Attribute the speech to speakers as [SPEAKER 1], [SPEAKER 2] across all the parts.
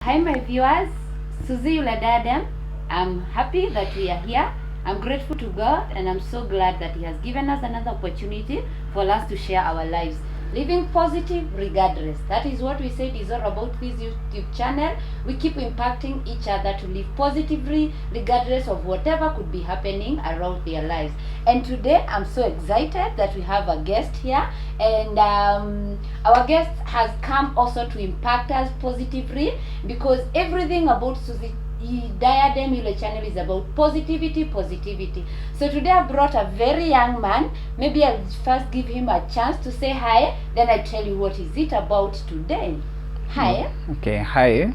[SPEAKER 1] Hi my viewers, Suzie Yule Diadem. I'm happy that we are here. I'm grateful to God and I'm so glad that He has given us another opportunity for us to share our lives. Living positive regardless. That is what we said is all about this YouTube channel. We keep impacting each other to live positively regardless of whatever could be happening around their lives. And today I'm so excited that we have a guest here, and our guest has come also to impact us positively, because everything about Suzie Diadem Yule channel is about positivity. So today I brought a very young man. Maybe I'll first give him a chance to say hi, then I tell you what is it about today. Hi.
[SPEAKER 2] Okay, hi.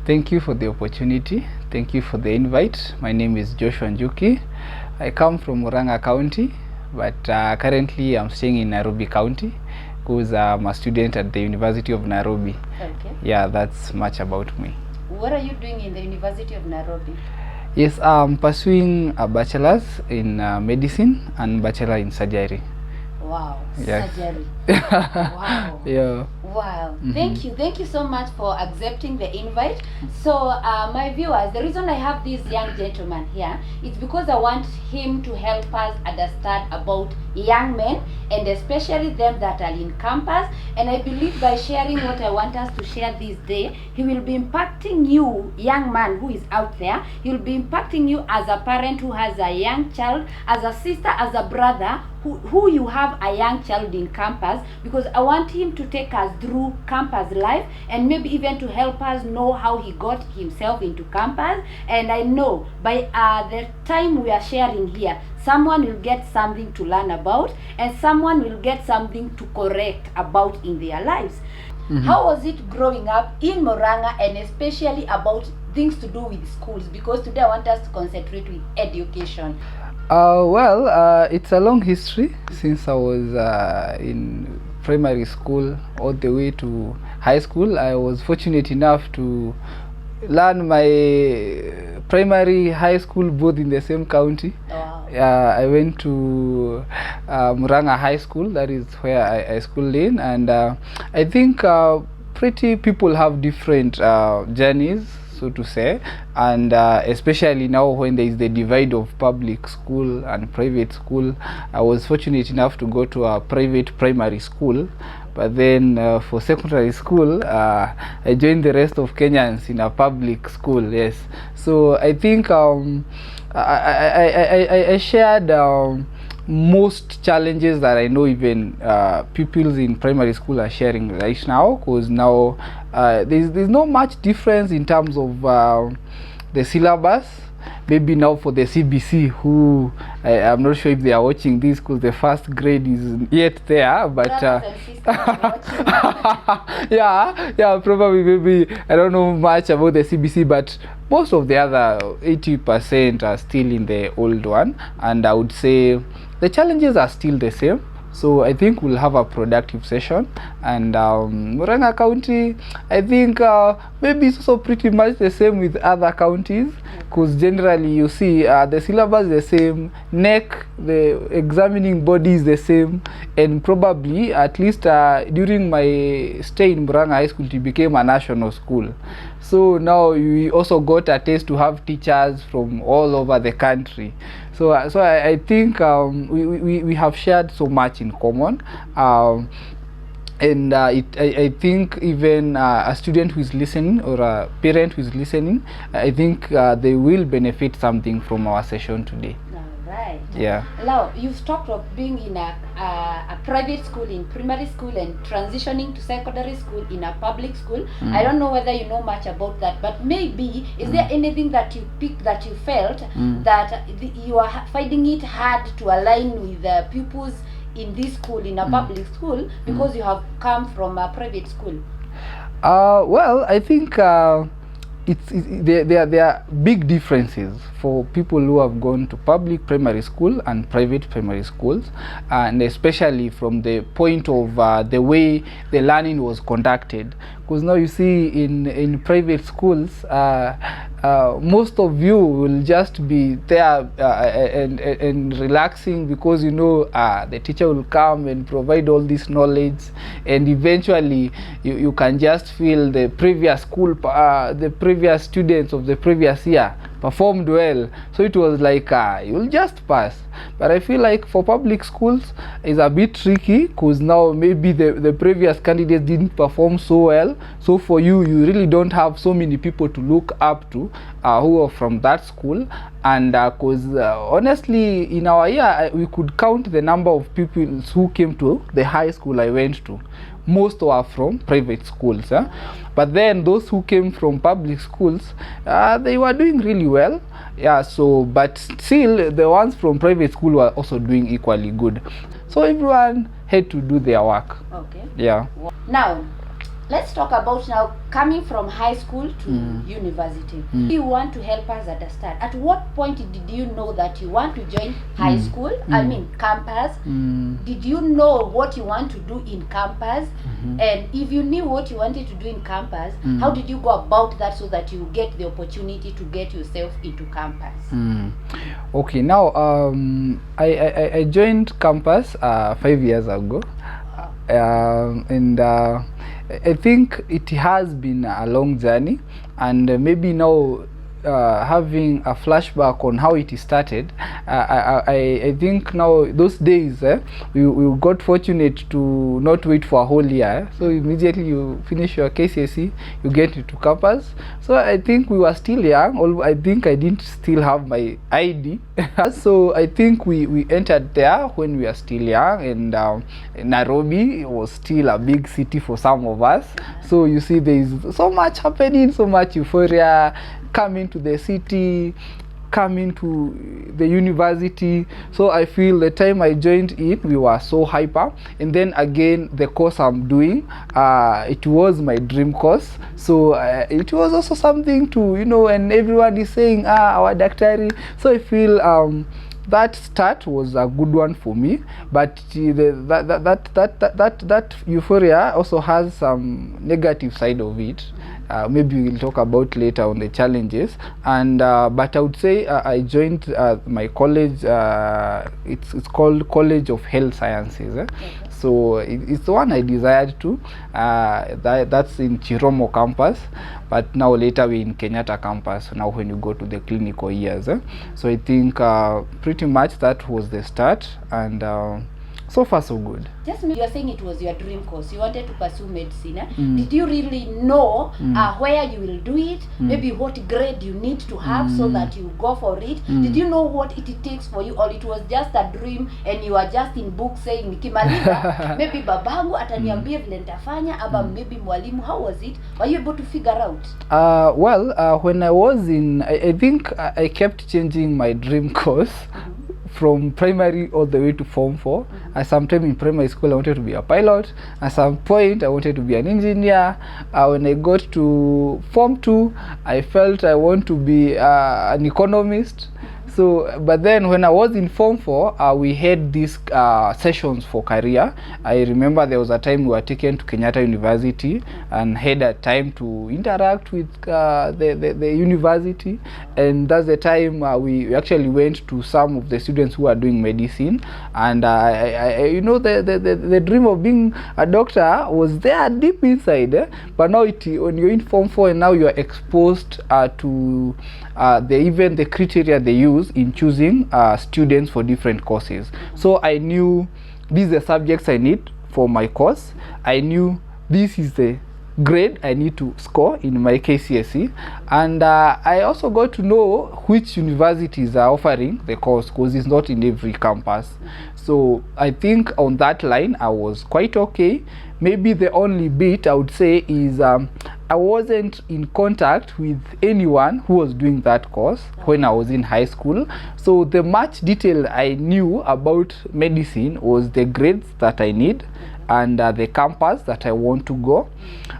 [SPEAKER 2] Thank you for the opportunity. Thank you for the invite. My name is Joshua Njuki. I come from Murang'a County, but currently I'm staying in Nairobi County because I'm a student at the University of Nairobi.
[SPEAKER 1] Okay.
[SPEAKER 2] Yeah, that's much about me.
[SPEAKER 1] What are you doing in the University of Nairobi?
[SPEAKER 2] Yes, I'm pursuing a bachelor's in medicine and bachelor in surgery.
[SPEAKER 1] Wow.
[SPEAKER 2] Yes.
[SPEAKER 1] Surgery. Wow.
[SPEAKER 2] Yeah.
[SPEAKER 1] Wow. Thank you so much for accepting the invite. So my viewers, the reason I have this young gentleman here is because I want him to help us understand about young men, and especially them that are in campus. And I believe by sharing what I want us to share this day, he will be impacting you, young man who is out there. He will be impacting you as a parent who has a young child, as a sister, as a brother who you have a young child in campus, because I want him to take us through campus life and maybe even to help us know how he got himself into campus. And I know by the time we are sharing here, someone will get something to learn about and someone will get something to correct about in their lives. How was it growing up in Murang'a, and especially about things to do with schools, because today I want us to concentrate with education.
[SPEAKER 2] It's a long history since I was in primary school all the way to high school. I was fortunate enough to learn my primary, high school both in the same county.
[SPEAKER 1] Wow.
[SPEAKER 2] I went to Murang'a High School. That is where I schooled in, and I think pretty people have different journeys, so to say, and especially now when there is the divide of public school and private school. I was fortunate enough to go to a private primary school, but then for secondary school I joined the rest of Kenyans in a public school. Yes, so I think I shared most challenges that I know even pupils in primary school are sharing right now, because now there's not much difference in terms of the syllabus. Maybe now for the CBC, who I'm not sure if they are watching this because the first grade is yet there, but yeah, probably, maybe I don't know much about the CBC, but most of the other 80% are still in the old one, and I would say the challenges are still the same. So I think we'll have a productive session. And Murang'a County, I think maybe it's also pretty much the same with other counties, because generally you see the syllabus is the same, NEC, the examining body is the same, and probably at least during my stay in Murang'a High School, it became a national school. So now we also got a taste to have teachers from all over the country. So I think we have shared so much in common, and I think even a student who is listening or a parent who is listening, I think they will benefit something from our session today.
[SPEAKER 1] Right.
[SPEAKER 2] Yeah.
[SPEAKER 1] Now, you've talked of being in a private school, in primary school, and transitioning to secondary school in a public school. I don't know whether you know much about that, but maybe is there anything that you picked that you felt that you are finding it hard to align with the pupils in this school, in a public school, because you have come from a private school?
[SPEAKER 2] Well, I think there are big differences for people who have gone to public primary school and private primary schools, and especially from the point of the way the learning was conducted, because now you see in private schools, most of you will just be there and relaxing, because the teacher will come and provide all this knowledge, and eventually you can just feel the previous school, the previous students of the previous year performed well, so it was like you'll just pass. But I feel like for public schools is a bit tricky, because now maybe the previous candidates didn't perform so well, so for you really don't have so many people to look up to who are from that school. And because honestly in our year we could count the number of people who came to the high school I went to. Most were from private schools, but then those who came from public schools, they were doing really well. So but still the ones from private school were also doing equally good, so everyone had to do their work.
[SPEAKER 1] Okay. Now let's talk about now coming from high school to university. You want to help us understand, at what point did you know that you want to join high school, I mean campus? Did you know what you want to do in campus? And if you knew what you wanted to do in campus, how did you go about that so that you get the opportunity to get yourself into campus?
[SPEAKER 2] Okay, now I joined campus 5 years ago. And I think it has been a long journey, and maybe now having a flashback on how it started, I think now those days we got fortunate to not wait for a whole year, so immediately you finish your KCSE, you get into campus. So I think we were still young, although I think I didn't still have my ID. So I think we entered there when we were still young, and Nairobi was still a big city for some of us. So you see there is so much happening, so much euphoria, coming to the city, coming to the university. So I feel the time I joined it, we were so hyper. And then again, the course I'm doing, it was my dream course. So it was also something to, and everyone is saying, our daktari. So I feel that start was a good one for me, but that euphoria also has some negative side of it. Maybe we'll talk about later on the challenges. And but I would say I joined my college. It's called College of Health Sciences. So it's the one I desired to. That's in Chiromo campus, but now later we're in Kenyatta campus. Now when you go to the clinical years, so I think pretty much that was the start, and so far so good.
[SPEAKER 1] Just you are saying it was your dream course. You wanted to pursue medicine. Did you really know where you will do it? Maybe what grade you need to have so that you go for it? Did you know what it takes for you, or it was just a dream and you are just in book saying nikimaliza maybe babangu ataniambia vile nitafanya, aba maybe mwalimu? How was it? Were you able to figure out?
[SPEAKER 2] When I was in, I think I kept changing my dream course. From primary all the way to Form 4. At some time in primary school I wanted to be a pilot. At some point I wanted to be an engineer. When I got to Form 2, I felt I want to be an economist. So, but then when I was in Form 4, we had these sessions for career. I remember there was a time we were taken to Kenyatta University and had a time to interact with the university, and that's the time we actually went to some of the students who are doing medicine, and the dream of being a doctor was there deep inside, but now when you're in Form 4 and now you are exposed to even the criteria they use in choosing students for different courses. So I knew these are the subjects I need for my course. I knew this is the grade I need to score in my KCSE, and I also got to know which universities are offering the course, because it's not in every campus. So I think on that line I was quite okay. Maybe the only bit I would say is I wasn't in contact with anyone who was doing that course when I was in high school. So the much detail I knew about medicine was the grades that I need and the campus that I want to go,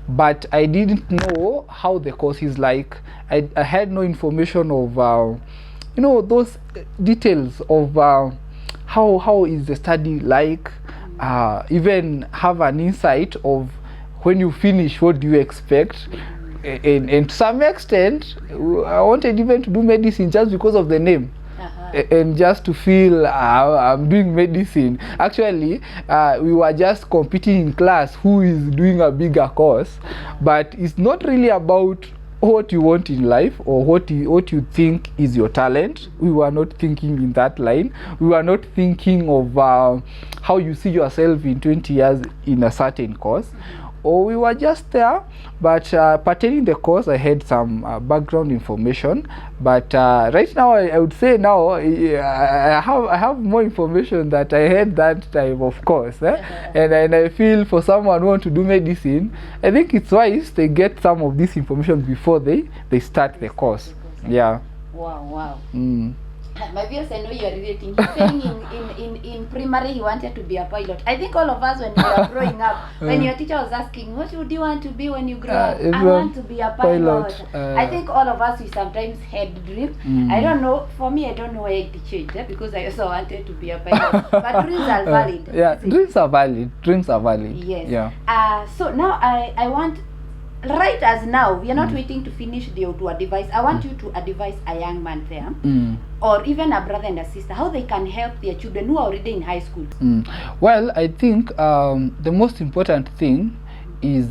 [SPEAKER 2] but I didn't know how the course is like. I had no information of those details of how is the study like, even have an insight of when you finish, what do you expect? And to some extent, I wanted even to do medicine just because of the name. And just to feel I'm doing medicine. Actually, we were just competing in class who is doing a bigger course, but it's not really about what you want in life or what you think is your talent. We were not thinking in that line. We were not thinking of how you see yourself in 20 years in a certain course. Or we were just there, but pertaining the course, I had some background information. But right now, I would say now I have more information that I had that time, of course. And I feel for someone who want to do medicine, I think it's wise they get some of this information before they start the course. Yeah.
[SPEAKER 1] Wow. My viewers, I know you are relating. He's saying in primary he wanted to be a pilot. I think all of us when we were growing up, when your teacher was asking, what would you want to be when you grow up? I want to be a pilot. I think all of us, we sometimes had dreams. I don't know, for me, I don't know why it changed, because I also wanted to be a pilot. But dreams are valid.
[SPEAKER 2] Dreams are valid.
[SPEAKER 1] Yes.
[SPEAKER 2] Yeah.
[SPEAKER 1] So now I want, right as now, we are not waiting to finish to advise. I want you to advise a young man there, or even a brother and a sister, how they can help their children who are already in high school.
[SPEAKER 2] Well, I think the most important thing is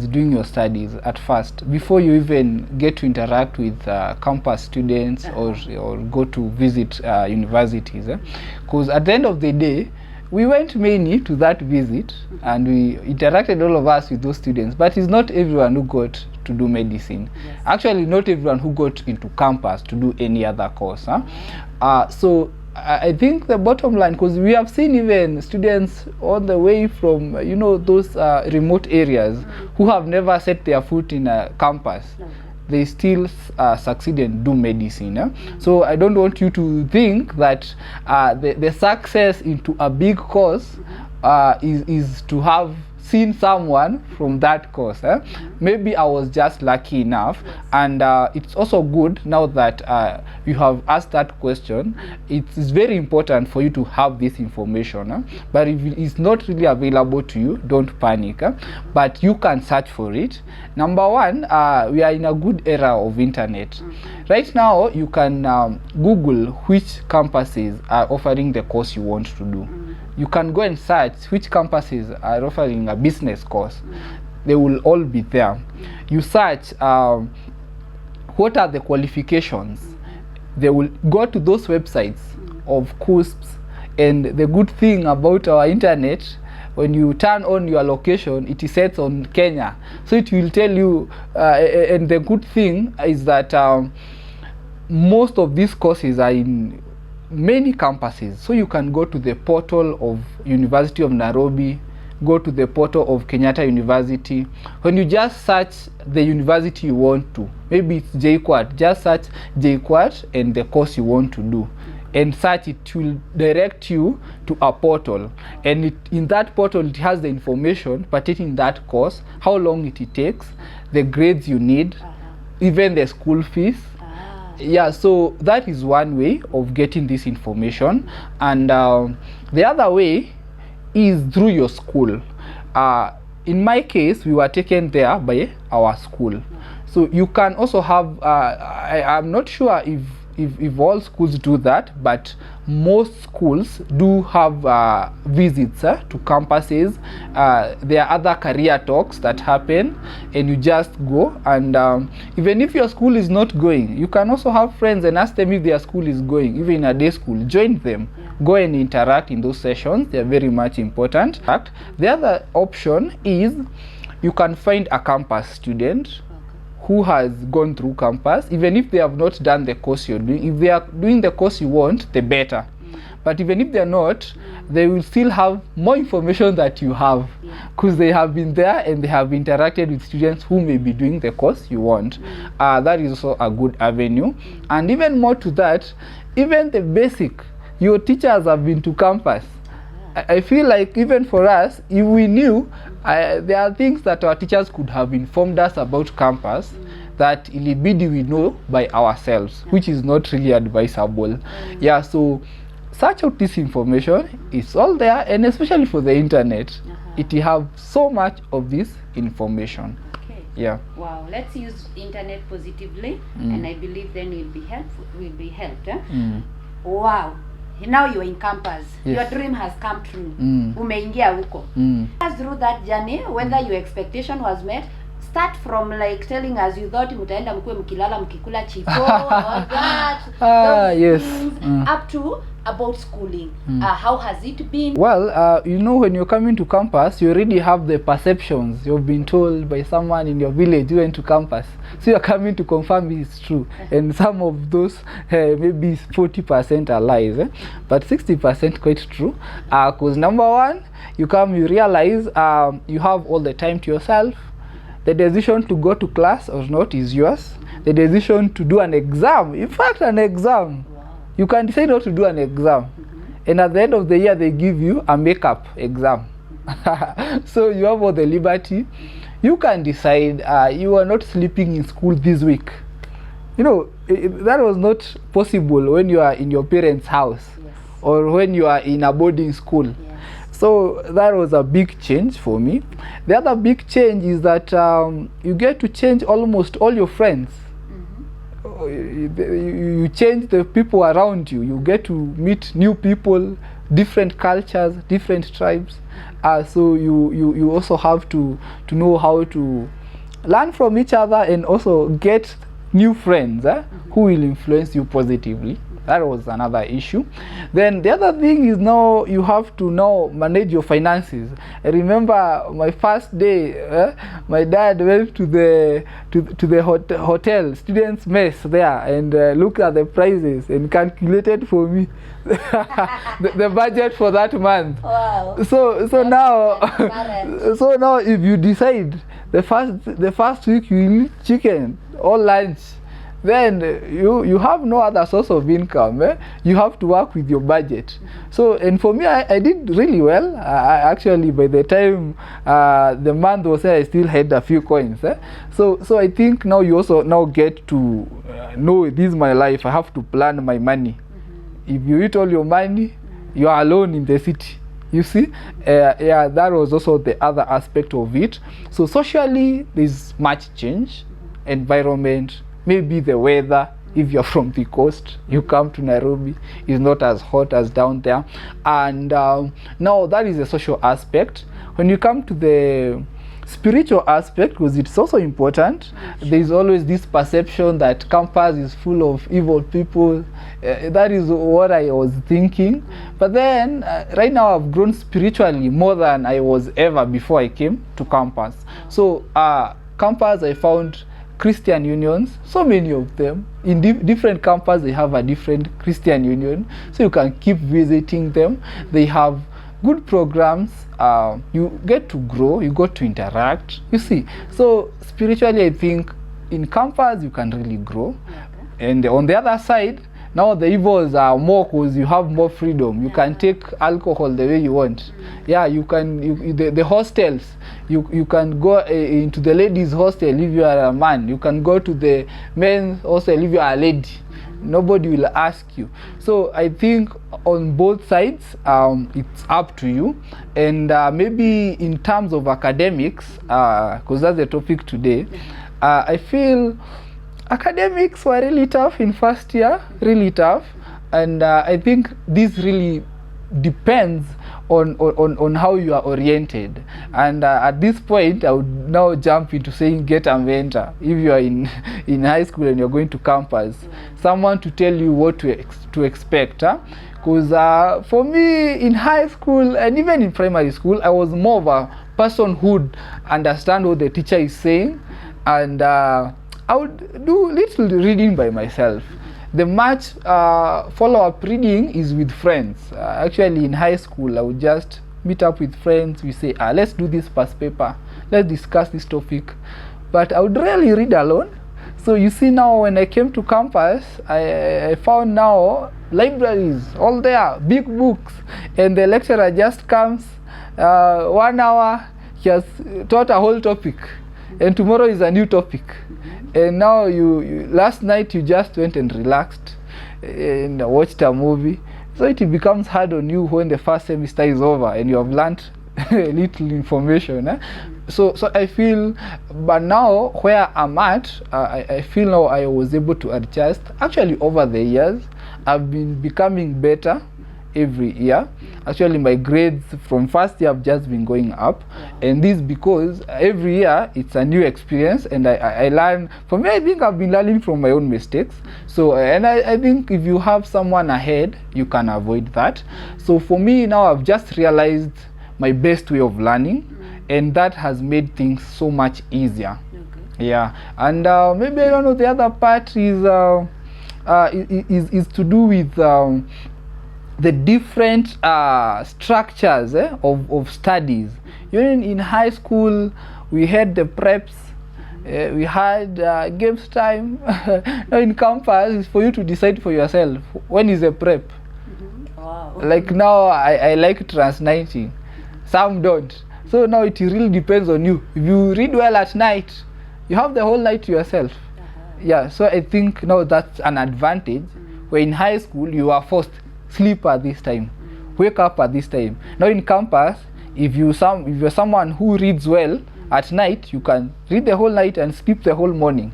[SPEAKER 2] doing your studies at first before you even get to interact with campus students or go to visit universities. Because at the end of the day, we went mainly to that visit and we interacted, all of us, with those students, but it's not everyone who got to do medicine. Actually, not everyone who got into campus to do any other course. So I think the bottom line, because we have seen even students on the way from those remote areas who have never set their foot in a campus, they still succeed and do medicine. So I don't want you to think that the success into a big course is to have seen someone from that course. Maybe I was just lucky enough, and it's also good now that you have asked that question. It's very important for you to have this information, but if it's not really available to you, don't panic, but you can search for it. Number one, we are in a good era of internet. Right now you can Google which campuses are offering the course you want to do. You can go and search which campuses are offering a business course. They will all be there. You search what are the qualifications. They will go to those websites of CUSPs. And the good thing about our internet, when you turn on your location, it is set on Kenya, so it will tell you, and the good thing is that most of these courses are in many campuses, so you can go to the portal of University of Nairobi, go to the portal of Kenyatta University. When you just search the university you want to, maybe it's JKUAT, just search JKUAT and the course you want to do, and search it will direct you to a portal, and in that portal it has the information pertaining that course, how long it takes, the grades you need, even the school fees. Yeah, so that is one way of getting this information. And the other way is through your school. In my case, we were taken there by our school. So you can also have I'm not sure if all schools do that, but most schools do have visits to campuses. There are other career talks that happen, and you just go. And even if your school is not going, you can also have friends and ask them if their school is going, even in a day school. Join them, go and interact in those sessions. They are very much important. The other option is you can find a campus student who has gone through campus, even if they have not done the course you're doing. If they are doing the course you want, the better. But even if they're not, they will still have more information that you have, because they have been there and they have interacted with students who may be doing the course you want. That is also a good avenue. And even more to that, even the basic, your teachers have been to campus. I feel like even for us, if we knew, there are things that our teachers could have informed us about campus that ilibidi we know by ourselves, which is not really advisable. Yeah, so search out this information. It's all there, and especially for the internet, it have so much of this information.
[SPEAKER 1] Okay.
[SPEAKER 2] Yeah.
[SPEAKER 1] Wow. Let's use internet positively, and I believe then we'll be helpful. We'll be helped. Wow. Now you're in campus.
[SPEAKER 2] Yes.
[SPEAKER 1] Your dream has come true. Umeingia huko. Pass through that journey, whether your expectation was met. Start from like telling us you thought mutaenda mkuwe mkilala mkikula chipo, all that.
[SPEAKER 2] Yes.
[SPEAKER 1] Up to about schooling. How has it been?
[SPEAKER 2] Well, you know, when you're coming to campus, you already have the perceptions. You've been told by someone in your village you went to campus. So you're coming to confirm it's true. And some of those, maybe 40% are lies. But 60% quite true. Because number one, you come, you realize you have all the time to yourself. The decision to go to class or not is yours. The decision to do an exam, in fact an exam, you can decide not to do an exam. And at the end of the year they give you a makeup exam. So you have all the liberty. You can decide you are not sleeping in school this week. You know, that was not possible when you are in your parents' house. Or when you are in a boarding school. So that was a big change for me. The other big change is that you get to change almost all your friends. You change the people around you. You get to meet new people, different cultures, different tribes. So you also have to know how to learn from each other and also get new friends who will influence you positively. That was another issue. Then the other thing is now you have to now manage your finances. I remember my first day, my dad went to the hotel, students' mess there, and looked at the prices and calculated for me the budget for that month.
[SPEAKER 1] Wow.
[SPEAKER 2] So now if you decide the first week you eat chicken or lunch, then you have no other source of income. You have to work with your budget. So, and for me, I did really well. I actually, by the time the month was there, I still had a few coins. So I think now you also now get to know this is my life. I have to plan my money. If you eat all your money, you are alone in the city. You see, yeah, that was also the other aspect of it. So socially, there's much change, environment. Maybe the weather, if you're from the coast, you come to Nairobi, it's not as hot as down there. And now that is the social aspect. When you come to the spiritual aspect, because it's also important, there's always this perception that campus is full of evil people. That is what I was thinking. But then, right now I've grown spiritually more than I was ever before I came to campus. So campus, I found Christian unions, so many of them. In different campuses, they have a different Christian union, so you can keep visiting them. They have good programs. You get to grow, you got to interact, you see. So spiritually, I think in campus you can really grow. And on the other side, now the evils are more because you have more freedom. You can take alcohol the way you want. Yeah, you can. The hostels, you can go into the ladies' hostel if you are a man. You can go to the men's hostel if you are a lady. Nobody will ask you. So I think on both sides, it's up to you. And maybe in terms of academics, because that's the topic today, I feel academics were really tough in first year, really tough. And I think this really depends on how you are oriented. And at this point, I would now jump into saying get a mentor. If you are in high school and you're going to campus, someone to tell you what to expect. Because for me in high school and even in primary school, I was more of a person who would understand what the teacher is saying, and I would do little reading by myself. The much follow-up reading is with friends. Actually, in high school, I would just meet up with friends. We say, let's do this past paper. Let's discuss this topic. But I would rarely read alone. So you see now, when I came to campus, I found now libraries, all there, big books. And the lecturer just comes, 1 hour, he has taught a whole topic. And tomorrow is a new topic. And now you last night you just went and relaxed and watched a movie. So it becomes hard on you when the first semester is over and you have learned little information. So I feel, but now where I'm at, I feel now I was able to adjust. Actually, over the years, I've been becoming better every year. Actually, my grades from first year have just been going up, and this because every year it's a new experience, and I learn. For me, I think I've been learning from my own mistakes. So, and I think if you have someone ahead, you can avoid that. So for me now, I've just realized my best way of learning, and that has made things so much easier. Yeah, and maybe I don't know, the other part is to do with the different structures of studies. You know, in high school we had the preps, we had games time. Now in campus it's for you to decide for yourself when is a prep.
[SPEAKER 1] Wow.
[SPEAKER 2] Like now I like trans 90, some don't. So now it really depends on you. If you read well at night, you have the whole night to yourself. Yeah, so I think now that's an advantage. Where in high school you are forced, sleep at this time, wake up at this time. Now in campus, if you're someone who reads well at night, you can read the whole night and sleep the whole morning.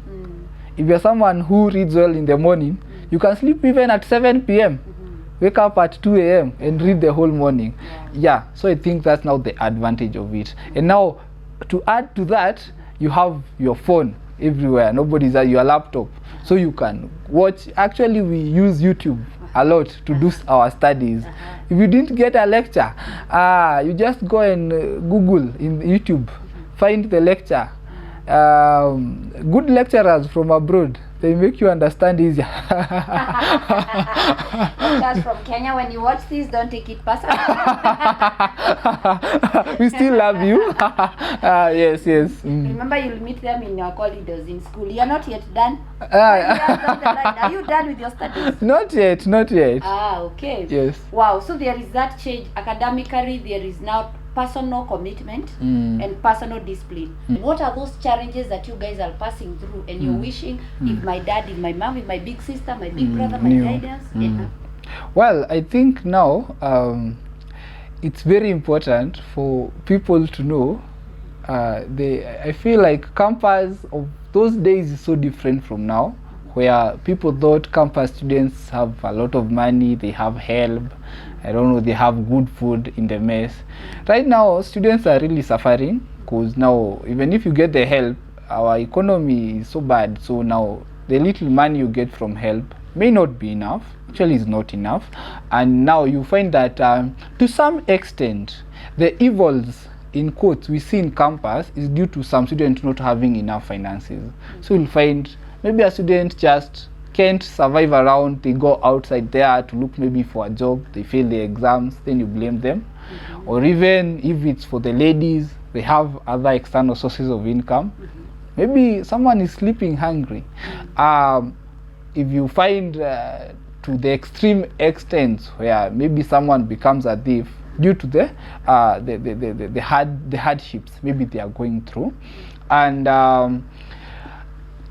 [SPEAKER 2] If you're someone who reads well in the morning, you can sleep even at 7 p.m. Wake up at 2 a.m. and read the whole morning. Yeah, so I think that's now the advantage of it. And now to add to that, you have your phone everywhere. Nobody's at your laptop, so you can watch. Actually, we use YouTube a lot to do our studies. If you didn't get a lecture, you just go and Google in YouTube, find the lecture. Good lecturers from abroad, they make you understand easier.
[SPEAKER 1] Lecturers from Kenya, when you watch this, don't take it personally.
[SPEAKER 2] We still love you. Yes.
[SPEAKER 1] Remember, you'll meet them in your corridors in school. You're not yet done. Are you done with your studies?
[SPEAKER 2] Not yet.
[SPEAKER 1] Okay.
[SPEAKER 2] Yes.
[SPEAKER 1] Wow, so there is that change. Academically, there is now personal commitment and personal discipline. What are those challenges that you guys are passing through and you're wishing if my dad, if my mom, if my big sister, my big brother, my guidance?
[SPEAKER 2] Well, I think now it's very important for people to know. I feel like campus of those days is so different from now, where people thought campus students have a lot of money, they have help, I don't know, they have good food in the mess. Right now, students are really suffering, because now, even if you get the help, our economy is so bad. So now, the little money you get from help may not be enough. Actually, it's not enough. And now you find that to some extent, the evils in quotes we see in campus is due to some students not having enough finances. So you'll find maybe a student just can't survive around, they go outside there to look maybe for a job, they fail the exams, then you blame them. Or even if it's for the ladies, they have other external sources of income. Maybe someone is sleeping hungry. If you find to the extreme extent where maybe someone becomes a thief due to the hardships maybe they are going through, and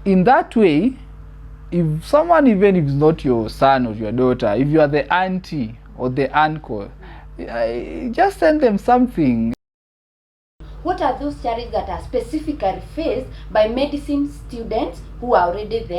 [SPEAKER 2] in that way, if someone, even if it's not your son or your daughter, if you are the auntie or the uncle, just send them something.
[SPEAKER 1] What are those challenges that are specifically faced by medicine students who are already there?